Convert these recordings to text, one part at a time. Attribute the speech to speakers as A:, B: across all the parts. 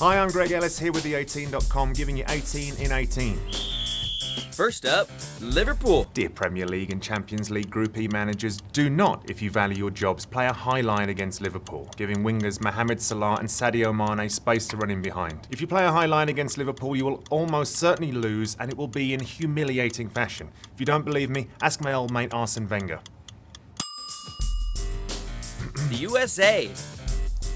A: Hi, I'm Greg Ellis here with the18.com, giving you 18 in 18.
B: First up, Liverpool.
A: Dear Premier League and Champions League Group E managers, do not, if you value your jobs, play a high line against Liverpool, giving wingers Mohamed Salah and Sadio Mane space to run in behind. If you play a high line against Liverpool, you will almost certainly lose, and it will be in humiliating fashion. If you don't believe me, ask my old mate Arsene Wenger.
B: The USA.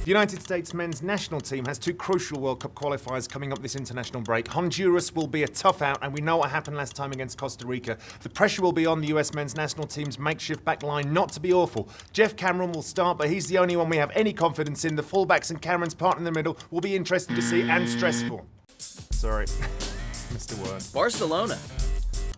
A: The United States men's national team has two crucial World Cup qualifiers coming up this international break. Honduras will be a tough out, and we know what happened last time against Costa Rica. The pressure will be on the US men's national team's makeshift back line not to be awful. Jeff Cameron will start, but he's the only one we have any confidence in. The fullbacks and Cameron's part in the middle will be interesting to see and stressful. Sorry, missed a word.
B: Barcelona.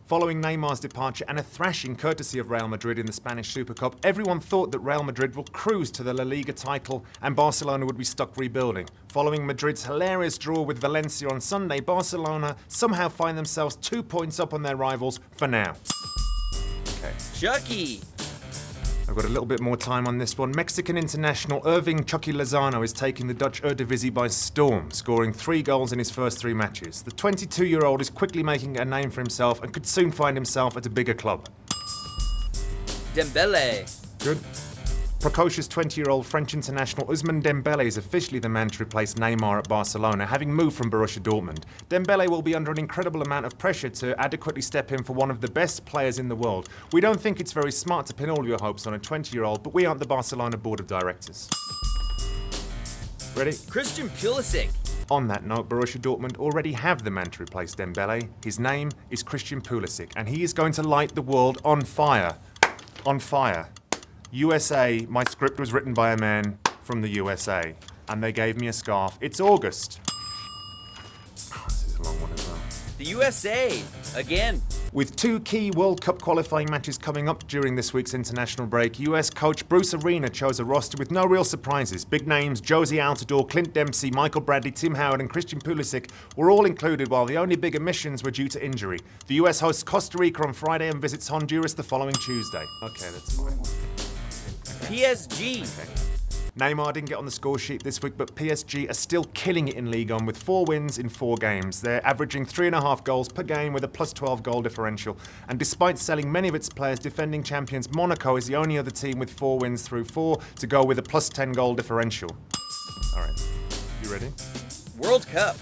A: Following Neymar's departure and a thrashing courtesy of Real Madrid in the Spanish Super Cup, everyone thought that Real Madrid will cruise to the La Liga title and Barcelona would be stuck rebuilding. Following Madrid's hilarious draw with Valencia on Sunday, Barcelona somehow find themselves 2 points up on their rivals for now. Okay.
B: Chucky.
A: I've got a little bit more time on this one. Mexican international Irving Chucky Lozano is taking the Dutch Eredivisie by storm, scoring 3 goals in his first 3 matches. The 22-year-old is quickly making a name for himself and could soon find himself at a bigger club.
B: Dembele.
A: Good. Precocious 20-year-old French international Ousmane Dembele is officially the man to replace Neymar at Barcelona, having moved from Borussia Dortmund. Dembele will be under an incredible amount of pressure to adequately step in for one of the best players in the world. We don't think it's very smart to pin all your hopes on a 20-year-old, but we aren't the Barcelona board of directors. Ready?
B: Christian Pulisic.
A: On that note, Borussia Dortmund already have the man to replace Dembele. His name is Christian Pulisic, and he is going to light the world on fire. On fire. USA, my script was written by a man from the USA, and they gave me a scarf. It's August. This is a long one as well.
B: The USA. Again.
A: With 2 key World Cup qualifying matches coming up during this week's international break, US coach Bruce Arena chose a roster with no real surprises. Big names Josie Altidore, Clint Dempsey, Michael Bradley, Tim Howard and Christian Pulisic were all included, while the only big omissions were due to injury. The US hosts Costa Rica on Friday and visits Honduras the following Tuesday. Okay, that's fine.
B: PSG.
A: Okay. Neymar didn't get on the score sheet this week, but PSG are still killing it in Ligue 1 with 4 wins in 4 games. They're averaging 3.5 goals per game with a plus 12 goal differential. And despite selling many of its players, defending champions Monaco is the only other team with 4 wins through 4 to go with a plus 10 goal differential. All right, you ready?
B: World Cup.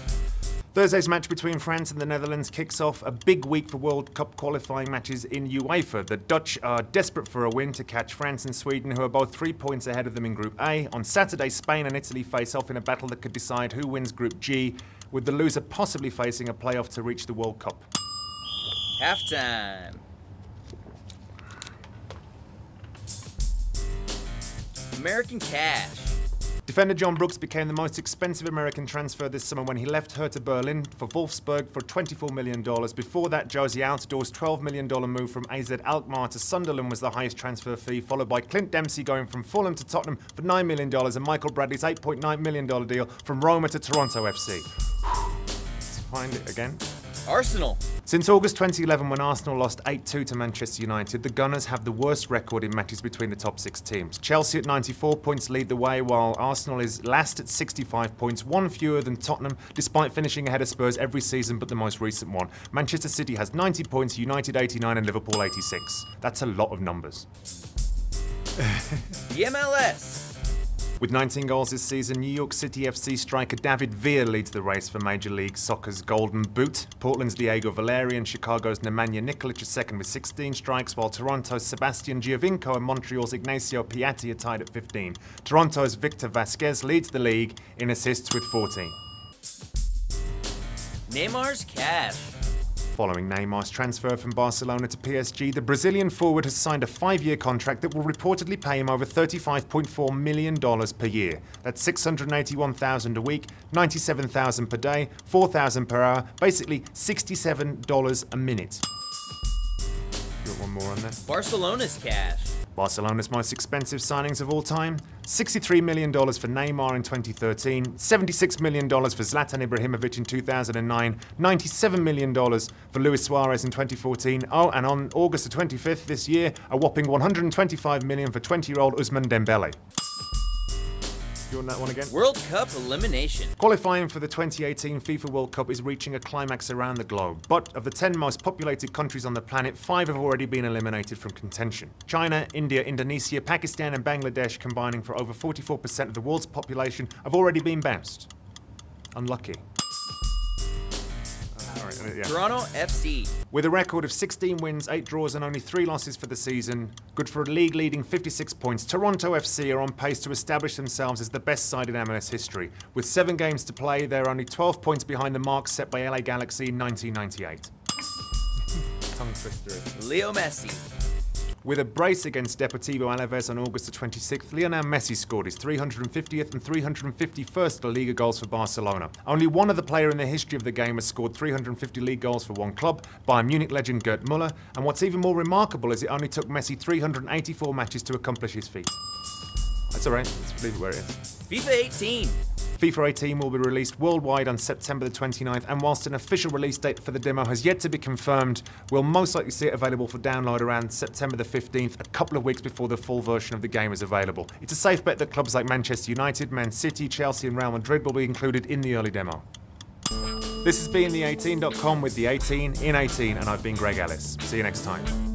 A: Thursday's match between France and the Netherlands kicks off a big week for World Cup qualifying matches in UEFA. The Dutch are desperate for a win to catch France and Sweden, who are both 3 points ahead of them in Group A. On Saturday, Spain and Italy face off in a battle that could decide who wins Group G, with the loser possibly facing a playoff to reach the World Cup.
B: Halftime. American cash.
A: Defender John Brooks became the most expensive American transfer this summer when he left Hertha Berlin for Wolfsburg for $24 million. Before that, Josie Altidore's $12 million move from AZ Alkmaar to Sunderland was the highest transfer fee, followed by Clint Dempsey going from Fulham to Tottenham for $9 million and Michael Bradley's $8.9 million deal from Roma to Toronto FC. Let's find it again.
B: Arsenal.
A: Since August 2011, when Arsenal lost 8-2 to Manchester United, the Gunners have the worst record in matches between the top 6 teams. Chelsea at 94 points lead the way, while Arsenal is last at 65 points, 1 fewer than Tottenham, despite finishing ahead of Spurs every season but the most recent one. Manchester City has 90 points, United 89 and Liverpool 86. That's a lot of numbers.
B: The MLS.
A: With 19 goals this season, New York City FC striker David Villa leads the race for Major League Soccer's Golden Boot. Portland's Diego Valeri and Chicago's Nemanja Nikolic are second with 16 strikes, while Toronto's Sebastian Giovinco and Montreal's Ignacio Piatti are tied at 15. Toronto's Victor Vasquez leads the league in assists with 14.
B: Neymar's cash.
A: Following Neymar's transfer from Barcelona to PSG, the Brazilian forward has signed a 5-year contract that will reportedly pay him over $35.4 million per year. That's $681,000 a week, $97,000 per day, $4,000 per hour, basically $67 a minute. You want one more on that?
B: Barcelona's cash.
A: Barcelona's most expensive signings of all time, $63 million for Neymar in 2013, $76 million for Zlatan Ibrahimovic in 2009, $97 million for Luis Suarez in 2014, and on August the 25th this year, a whopping $125 million for 20-year-old Ousmane Dembele. You want that one again?
B: World Cup elimination.
A: Qualifying for the 2018 FIFA World Cup is reaching a climax around the globe. But of the 10 most populated countries on the planet, 5 have already been eliminated from contention. China, India, Indonesia, Pakistan and Bangladesh, combining for over 44% of the world's population, have already been bounced. Unlucky. Yeah.
B: Toronto FC.
A: With a record of 16 wins, 8 draws and only 3 losses for the season, good for a league-leading 56 points, Toronto FC are on pace to establish themselves as the best side in MLS history. With 7 games to play, they're only 12 points behind the mark set by LA Galaxy in 1998. Tongue twister.
B: Leo Messi.
A: With a brace against Deportivo Alaves on August the 26th, Lionel Messi scored his 350th and 351st La Liga goals for Barcelona. Only one other player in the history of the game has scored 350 league goals for one club, Bayern Munich legend Gerd Müller, and what's even more remarkable is it only took Messi 384 matches to accomplish his feat. That's alright, let's leave it where it is.
B: FIFA 18.
A: FIFA 18 will be released worldwide on September the 29th, and whilst an official release date for the demo has yet to be confirmed, we'll most likely see it available for download around September the 15th, a couple of weeks before the full version of the game is available. It's a safe bet that clubs like Manchester United, Man City, Chelsea and Real Madrid will be included in the early demo. This has been the18.com with the 18 in 18, and I've been Greg Ellis. See you next time.